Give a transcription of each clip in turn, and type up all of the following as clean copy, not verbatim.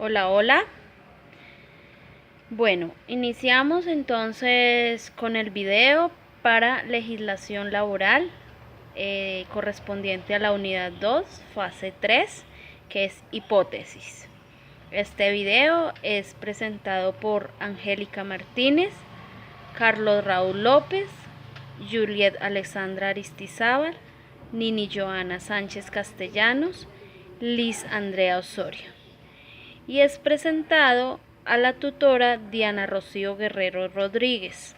Hola, hola. Bueno, iniciamos entonces con el video para legislación laboral correspondiente a la unidad 2, fase 3, que es hipótesis. Este video es presentado por Angélica Martínez, Carlos Raúl López, Juliet Alexandra Aristizábal, Nini Joana Sánchez Castellanos, Liz Andrea Osorio. Y es presentado a la tutora Diana Rocío Guerrero Rodríguez,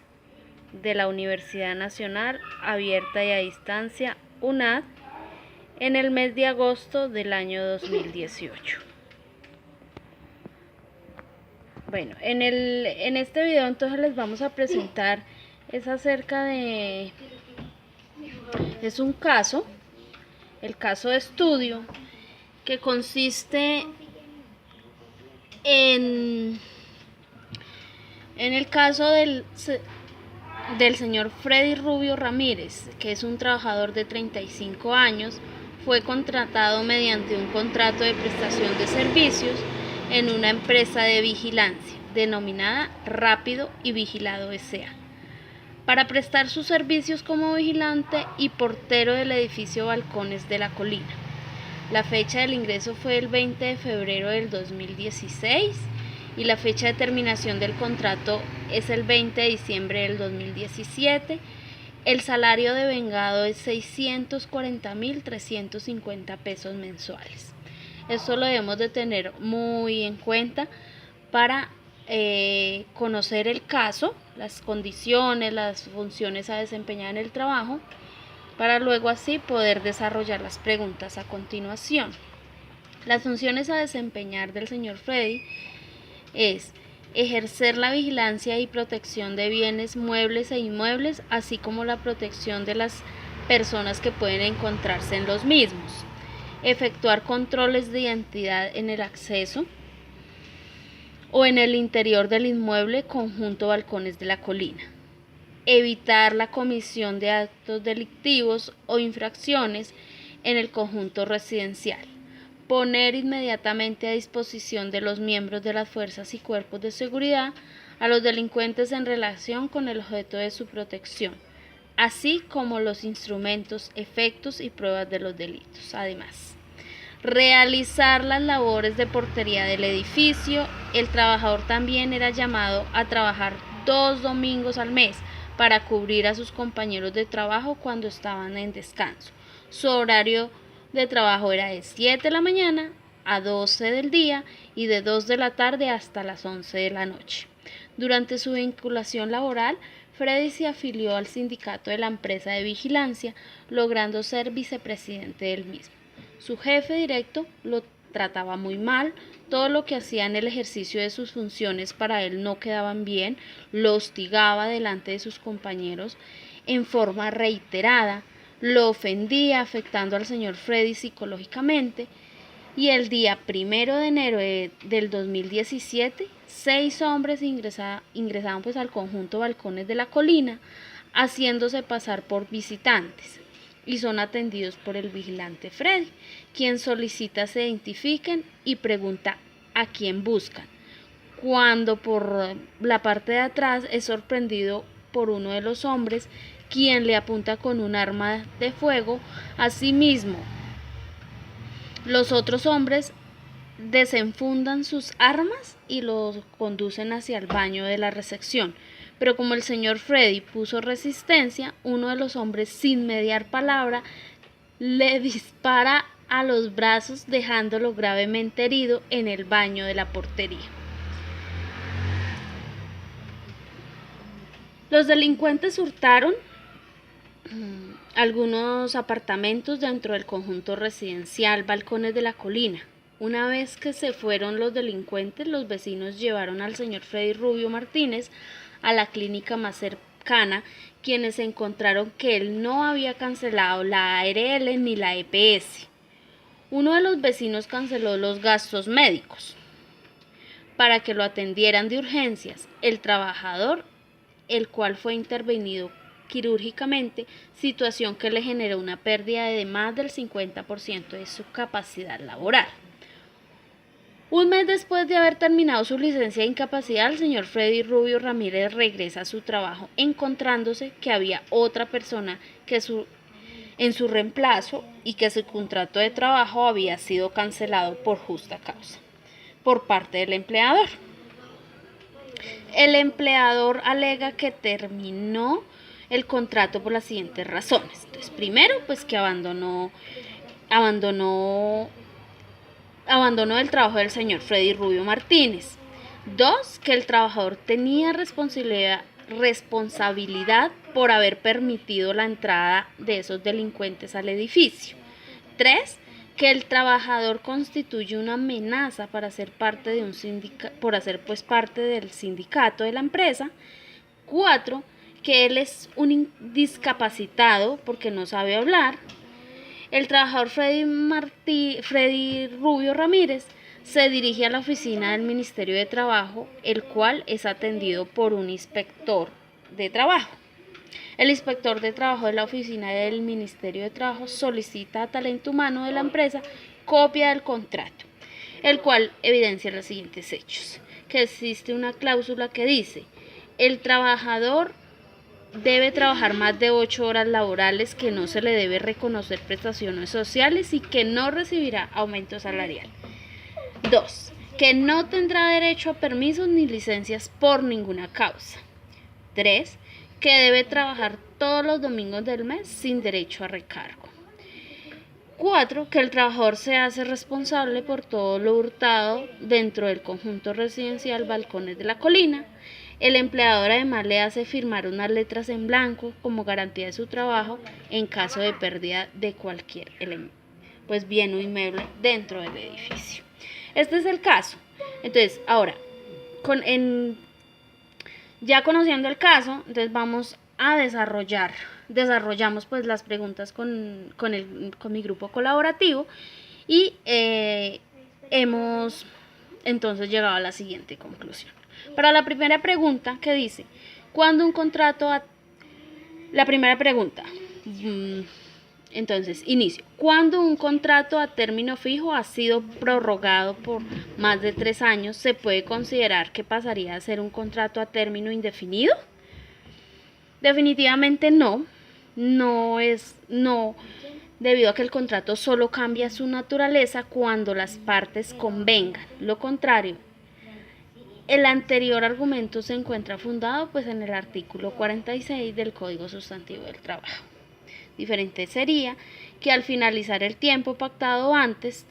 de la Universidad Nacional Abierta y a Distancia, UNAD, en el mes de agosto del año 2018. Bueno, en este video entonces les vamos a presentar, es acerca de, es un caso, el caso de estudio, que consiste en el caso del señor Freddy Rubio Ramírez, que es un trabajador de 35 años, fue contratado mediante un contrato de prestación de servicios en una empresa de vigilancia denominada Rápido y Vigilado S.A. para prestar sus servicios como vigilante y portero del edificio Balcones de la Colina. La fecha del ingreso fue el 20 de febrero del 2016 y la fecha de terminación del contrato es el 20 de diciembre del 2017. El salario devengado es 640.350 pesos mensuales. Esto lo debemos de tener muy en cuenta para conocer el caso, las condiciones, las funciones a desempeñar en el trabajo, para luego así poder desarrollar las preguntas a continuación. Las funciones a desempeñar del señor Freddy es ejercer la vigilancia y protección de bienes muebles e inmuebles, así como la protección de las personas que pueden encontrarse en los mismos, efectuar controles de identidad en el acceso o en el interior del inmueble conjunto Balcones de la Colina, evitar la comisión de actos delictivos o infracciones en el conjunto residencial, poner inmediatamente a disposición de los miembros de las fuerzas y cuerpos de seguridad a los delincuentes en relación con el objeto de su protección, así como los instrumentos, efectos y pruebas de los delitos. Además, realizar las labores de portería del edificio. El trabajador también era llamado a trabajar 2 domingos al mes para cubrir a sus compañeros de trabajo cuando estaban en descanso. Su horario de trabajo era de 7 de la mañana a 12 del día y de 2 de la tarde hasta las 11 de la noche. Durante su vinculación laboral, Freddy se afilió al sindicato de la empresa de vigilancia, logrando ser vicepresidente del mismo. Su jefe directo lo trataba muy mal, todo lo que hacía en el ejercicio de sus funciones para él no quedaban bien, lo hostigaba delante de sus compañeros en forma reiterada, lo ofendía afectando al señor Freddy psicológicamente, y el día 1 de enero del 2017, 6 hombres ingresaban pues al conjunto Balcones de la Colina, haciéndose pasar por visitantes, y son atendidos por el vigilante Freddy, quien solicita se identifiquen y pregunta a quién buscan, cuando por la parte de atrás es sorprendido por uno de los hombres, quien le apunta con un arma de fuego. Asimismo, los otros hombres desenfundan sus armas y los conducen hacia el baño de la recepción. Pero como el señor Freddy puso resistencia, uno de los hombres, sin mediar palabra, le dispara a los brazos, dejándolo gravemente herido en el baño de la portería. Los delincuentes hurtaron algunos apartamentos dentro del conjunto residencial Balcones de la Colina. Una vez que se fueron los delincuentes, los vecinos llevaron al señor Freddy Rubio Martínez a la clínica más cercana, quienes encontraron que él no había cancelado la ARL ni la EPS. Uno de los vecinos canceló los gastos médicos para que lo atendieran de urgencias. El trabajador, el cual fue intervenido quirúrgicamente, situación que le generó una pérdida de más del 50% de su capacidad laboral. Un mes después de haber terminado su licencia de incapacidad, el señor Freddy Rubio Ramírez regresa a su trabajo, encontrándose que había otra persona en su reemplazo y que su contrato de trabajo había sido cancelado por justa causa por parte del empleador. El empleador alega que terminó el contrato por las siguientes razones. Entonces, primero, pues que abandonó el trabajo del señor Freddy Rubio Martínez. 2, que el trabajador tenía responsabilidad por haber permitido la entrada de esos delincuentes al edificio. 3, que el trabajador constituye una amenaza para ser parte de por hacer pues parte del sindicato de la empresa. 4, que él es un discapacitado porque no sabe hablar. El trabajador Freddy Rubio Ramírez se dirige a la oficina del Ministerio de Trabajo, el cual es atendido por un inspector de trabajo. El inspector de trabajo de la oficina del Ministerio de Trabajo solicita a talento humano de la empresa copia del contrato, el cual evidencia los siguientes hechos: que existe una cláusula que dice: el trabajador debe trabajar más de 8 horas laborales, que no se le debe reconocer prestaciones sociales y que no recibirá aumento salarial. 2, que no tendrá derecho a permisos ni licencias por ninguna causa. 3, que debe trabajar todos los domingos del mes sin derecho a recargo. 4, que el trabajador se hace responsable por todo lo hurtado dentro del conjunto residencial Balcones de la Colina. El empleador además le hace firmar unas letras en blanco como garantía de su trabajo en caso de pérdida de cualquier bien o inmueble dentro del edificio. Este es el caso. Entonces, ahora, ya conociendo el caso, entonces vamos a desarrollamos pues las preguntas con mi grupo colaborativo y hemos entonces llegado a la siguiente conclusión. Para la primera pregunta, que dice: ¿cuándo un contrato la primera pregunta, entonces, inicio. ¿Cuándo un contrato a término fijo ha sido prorrogado por más de 3 años, se puede considerar que pasaría a ser un contrato a término indefinido? Definitivamente no, debido a que el contrato solo cambia su naturaleza cuando las partes convengan. Lo contrario, el anterior argumento se encuentra fundado pues en el artículo 46 del Código Sustantivo del Trabajo. Diferente sería que al finalizar el tiempo pactado antes,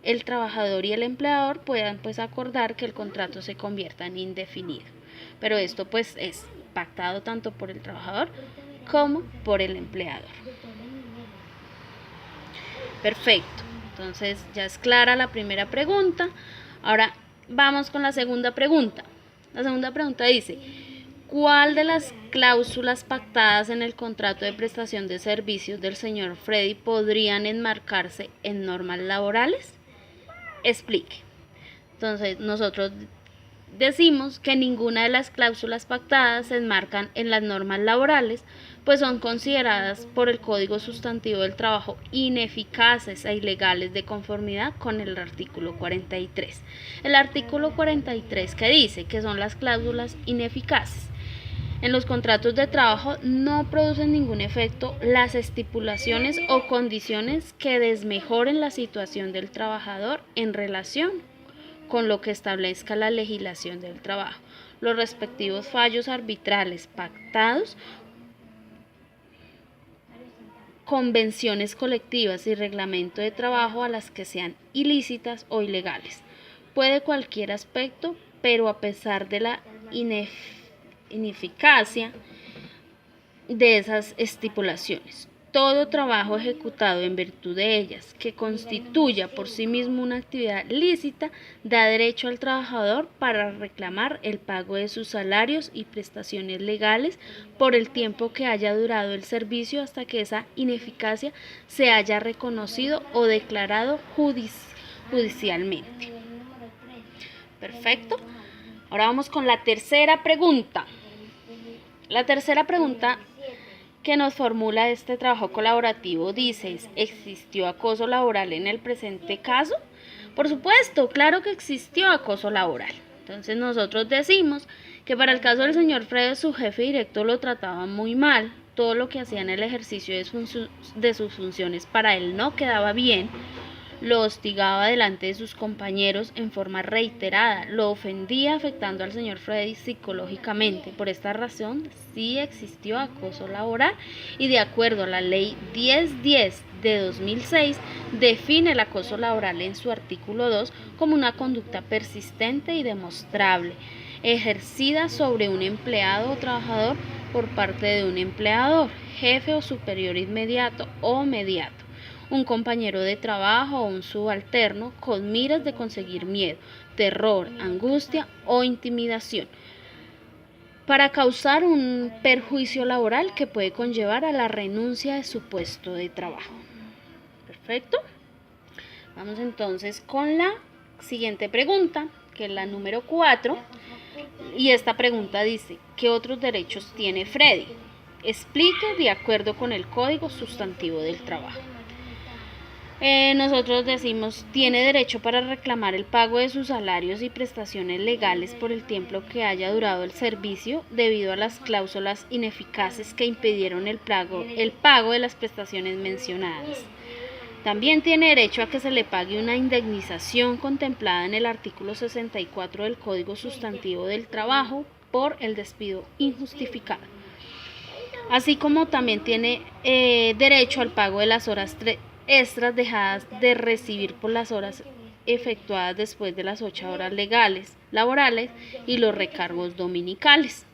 el trabajador y el empleador puedan pues acordar que el contrato se convierta en indefinido. Pero esto pues es pactado tanto por el trabajador como por el empleador. Perfecto. Entonces ya es clara la primera pregunta. Ahora vamos con la segunda pregunta. La segunda pregunta dice: ¿cuál de las cláusulas pactadas en el contrato de prestación de servicios del señor Freddy podrían enmarcarse en normas laborales? Explique. Entonces, nosotros decimos que ninguna de las cláusulas pactadas se enmarcan en las normas laborales, pues son consideradas por el Código Sustantivo del Trabajo ineficaces e ilegales de conformidad con el artículo 43. El artículo 43, que dice que son las cláusulas ineficaces: en los contratos de trabajo no producen ningún efecto las estipulaciones o condiciones que desmejoren la situación del trabajador en relación con lo que establezca la legislación del trabajo, los respectivos fallos arbitrales pactados, convenciones colectivas y reglamento de trabajo a las que sean ilícitas o ilegales. Puede cualquier aspecto, pero a pesar de la ineficacia de esas estipulaciones, todo trabajo ejecutado en virtud de ellas, que constituya por sí mismo una actividad lícita, da derecho al trabajador para reclamar el pago de sus salarios y prestaciones legales por el tiempo que haya durado el servicio, hasta que esa ineficacia se haya reconocido o declarado judicialmente. Perfecto. Ahora vamos con la tercera pregunta. La tercera pregunta que nos formula este trabajo colaborativo dice: ¿existió acoso laboral en el presente caso? Por supuesto, claro que existió acoso laboral. Entonces nosotros decimos que para el caso del señor Freire, su jefe directo lo trataba muy mal. Todo lo que hacía en el ejercicio de sus funciones para él no quedaba bien. Lo hostigaba delante de sus compañeros en forma reiterada, lo ofendía afectando al señor Freddy psicológicamente. Por esta razón, sí existió acoso laboral y de acuerdo a la ley 1010 de 2006, define el acoso laboral en su artículo 2 como una conducta persistente y demostrable, ejercida sobre un empleado o trabajador por parte de un empleador, jefe o superior inmediato o mediato, un compañero de trabajo o un subalterno con miras de conseguir miedo, terror, angustia o intimidación para causar un perjuicio laboral que puede conllevar a la renuncia de su puesto de trabajo. Perfecto. Vamos entonces con la siguiente pregunta, que es la número 4. Y esta pregunta dice, ¿qué otros derechos tiene Freddy? Explique de acuerdo con el Código Sustantivo del Trabajo. Nosotros decimos, tiene derecho para reclamar el pago de sus salarios y prestaciones legales por el tiempo que haya durado el servicio debido a las cláusulas ineficaces que impidieron el pago de las prestaciones mencionadas. También tiene derecho a que se le pague una indemnización contemplada en el artículo 64 del Código Sustantivo del Trabajo por el despido injustificado. Así como también tiene derecho al pago de las horas extras dejadas de recibir por las horas efectuadas después de las 8 horas laborales y los recargos dominicales.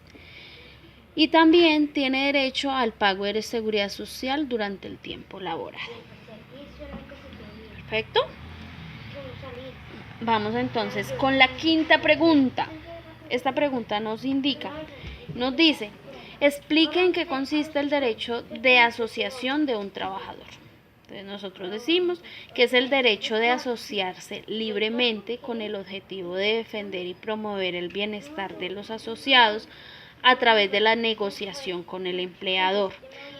Y también tiene derecho al pago de seguridad social durante el tiempo laboral. Perfecto. Vamos entonces con la quinta pregunta. Esta pregunta nos dice, explique en qué consiste el derecho de asociación de un trabajador. Entonces nosotros decimos que es el derecho de asociarse libremente con el objetivo de defender y promover el bienestar de los asociados a través de la negociación con el empleador,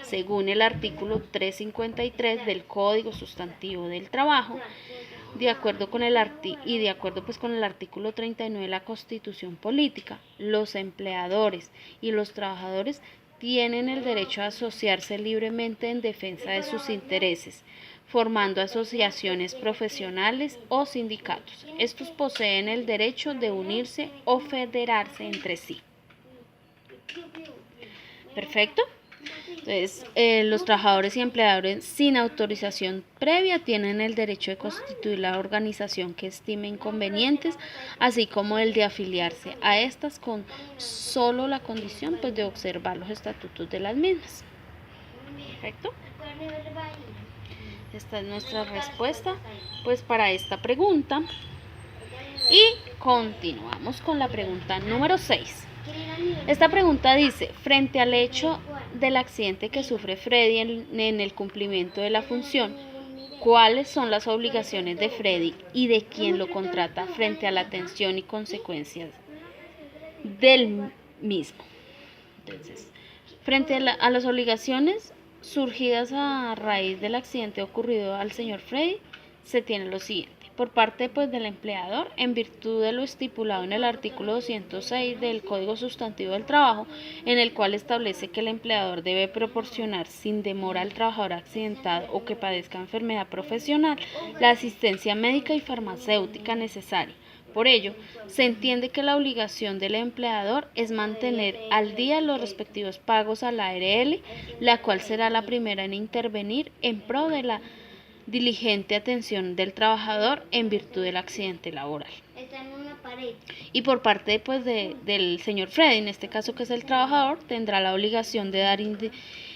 según el artículo 353 del Código Sustantivo del Trabajo, de acuerdo con el artículo 39 de la Constitución Política. Los empleadores y los trabajadores tienen el derecho a asociarse libremente en defensa de sus intereses, formando asociaciones profesionales o sindicatos. Estos poseen el derecho de unirse o federarse entre sí. Perfecto. Entonces, los trabajadores y empleadores sin autorización previa tienen el derecho de constituir la organización que estimen convenientes, así como el de afiliarse a estas con solo la condición de observar los estatutos de las mismas. Perfecto. Esta es nuestra respuesta para esta pregunta. Y continuamos con la pregunta número 6. Esta pregunta dice, frente al hecho del accidente que sufre Freddy en el cumplimiento de la función, ¿cuáles son las obligaciones de Freddy y de quien lo contrata frente a la atención y consecuencias del mismo? Entonces, frente a las obligaciones surgidas a raíz del accidente ocurrido al señor Freddy, se tiene lo siguiente. Por parte del empleador, en virtud de lo estipulado en el artículo 206 del Código Sustantivo del Trabajo, en el cual establece que el empleador debe proporcionar sin demora al trabajador accidentado o que padezca enfermedad profesional la asistencia médica y farmacéutica necesaria. Por ello, se entiende que la obligación del empleador es mantener al día los respectivos pagos a la ARL, la cual será la primera en intervenir en pro de la diligente atención del trabajador en virtud del accidente laboral. Está en una pared. Y por parte del señor Freddy, en este caso que es el trabajador, tendrá la obligación de dar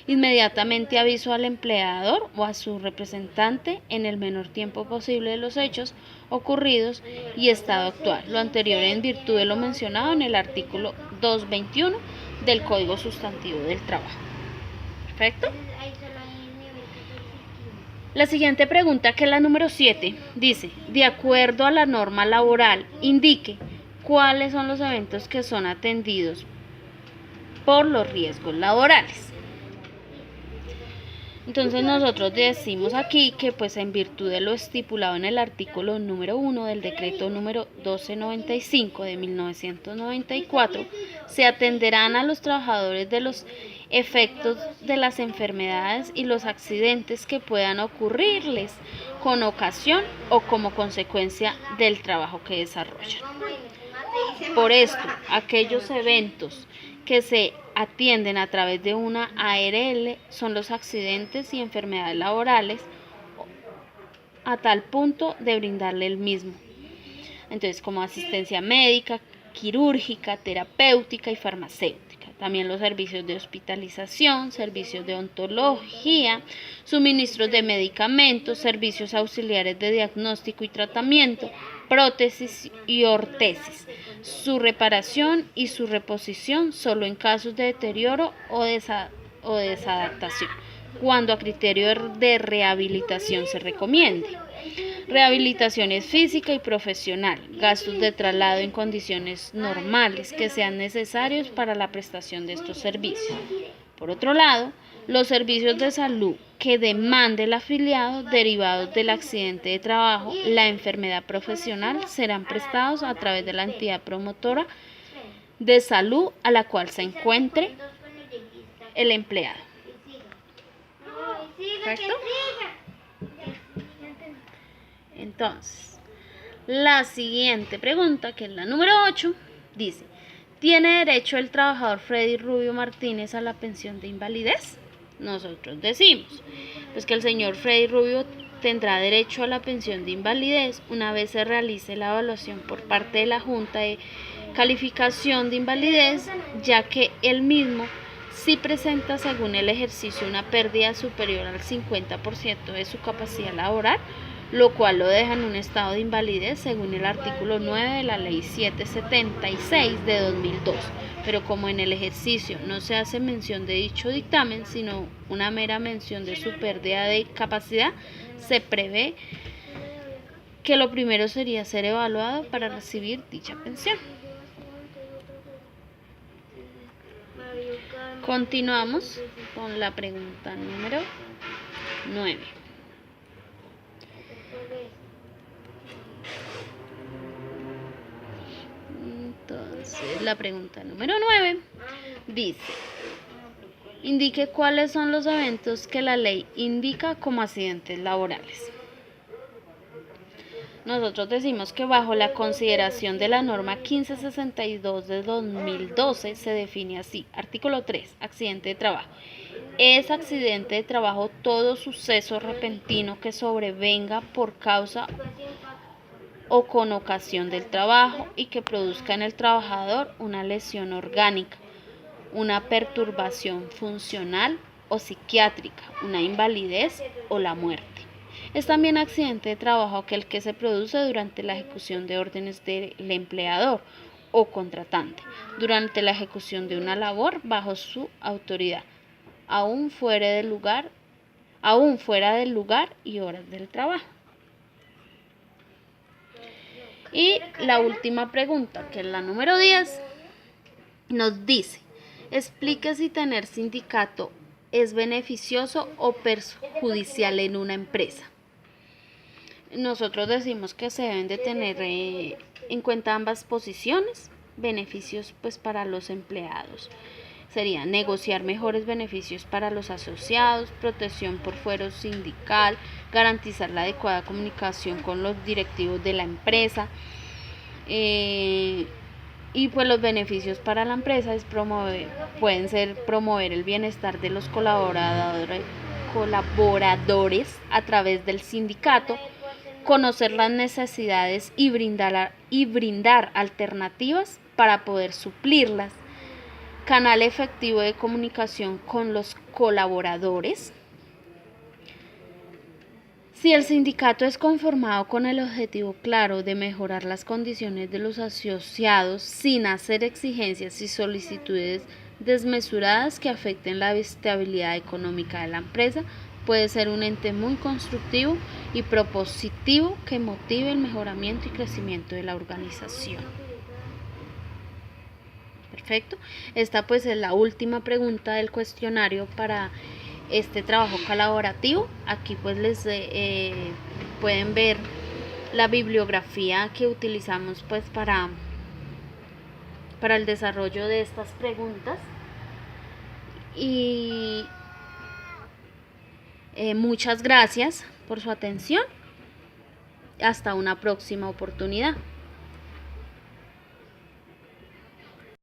inmediatamente aviso al empleador o a su representante en el menor tiempo posible de los hechos ocurridos y estado actual, lo anterior en virtud de lo mencionado en el artículo 221 del Código Sustantivo del Trabajo. ¿Perfecto? La siguiente pregunta, que es la número 7, dice, de acuerdo a la norma laboral, indique cuáles son los eventos que son atendidos por los riesgos laborales. Entonces nosotros decimos aquí que pues en virtud de lo estipulado en el artículo número 1 del decreto número 1295 de 1994, se atenderán a los trabajadores de los efectos de las enfermedades y los accidentes que puedan ocurrirles con ocasión o como consecuencia del trabajo que desarrollan. Por esto, aquellos eventos que se atienden a través de una ARL son los accidentes y enfermedades laborales a tal punto de brindarle el mismo. Entonces, como asistencia médica, quirúrgica, terapéutica y farmacéutica. También los servicios de hospitalización, servicios de odontología, suministros de medicamentos, servicios auxiliares de diagnóstico y tratamiento, prótesis y ortesis, su reparación y su reposición solo en casos de deterioro o desadaptación, cuando a criterio de rehabilitación se recomiende. Rehabilitación es física y profesional, gastos de traslado en condiciones normales que sean necesarios para la prestación de estos servicios. Por otro lado, los servicios de salud que demande el afiliado derivados del accidente de trabajo, la enfermedad profesional, serán prestados a través de la entidad promotora de salud a la cual se encuentre el empleado. ¿Correcto? Entonces, la siguiente pregunta, que es la número 8, dice: ¿tiene derecho el trabajador Freddy Rubio Martínez a la pensión de invalidez? Nosotros decimos pues que el señor Freddy Rubio tendrá derecho a la pensión de invalidez una vez se realice la evaluación por parte de la Junta de Calificación de Invalidez, ya que él mismo si presenta según el ejercicio una pérdida superior al 50% de su capacidad laboral, lo cual lo deja en un estado de invalidez según el artículo 9 de la Ley 776 de 2002. Pero como en el ejercicio no se hace mención de dicho dictamen, sino una mera mención de su pérdida de capacidad, se prevé que lo primero sería ser evaluado para recibir dicha pensión. Continuamos con la pregunta número 9. Entonces, la pregunta número 9 dice: indique cuáles son los eventos que la ley indica como accidentes laborales. Nosotros decimos que bajo la consideración de la norma 1562 de 2012 se define así: artículo 3, accidente de trabajo. Es accidente de trabajo todo suceso repentino que sobrevenga por causa o con ocasión del trabajo y que produzca en el trabajador una lesión orgánica, una perturbación funcional o psiquiátrica, una invalidez o la muerte. Es también accidente de trabajo aquel que se produce durante la ejecución de órdenes del empleador o contratante, durante la ejecución de una labor bajo su autoridad, aún fuera del lugar y horas del trabajo. Y la última pregunta, que es la número 10, nos dice: explique si tener sindicato es beneficioso o perjudicial en una empresa. Nosotros decimos que se deben de tener en cuenta ambas posiciones. Beneficios pues para los empleados sería negociar mejores beneficios para los asociados, protección por fuero sindical, garantizar la adecuada comunicación con los directivos de la empresa, y pues los beneficios para la empresa pueden ser promover el bienestar de los colaboradores a través del sindicato, conocer las necesidades y brindar alternativas para poder suplirlas, canal efectivo de comunicación con los colaboradores. Si el sindicato es conformado con el objetivo claro de mejorar las condiciones de los asociados sin hacer exigencias y solicitudes desmesuradas que afecten la estabilidad económica de la empresa, puede ser un ente muy constructivo y propositivo que motive el mejoramiento y crecimiento de la organización. Perfecto. Esta pues es la última pregunta del cuestionario para este trabajo colaborativo. Aquí pues les pueden ver la bibliografía que utilizamos pues para el desarrollo de estas preguntas. Y muchas gracias por su atención. Hasta una próxima oportunidad.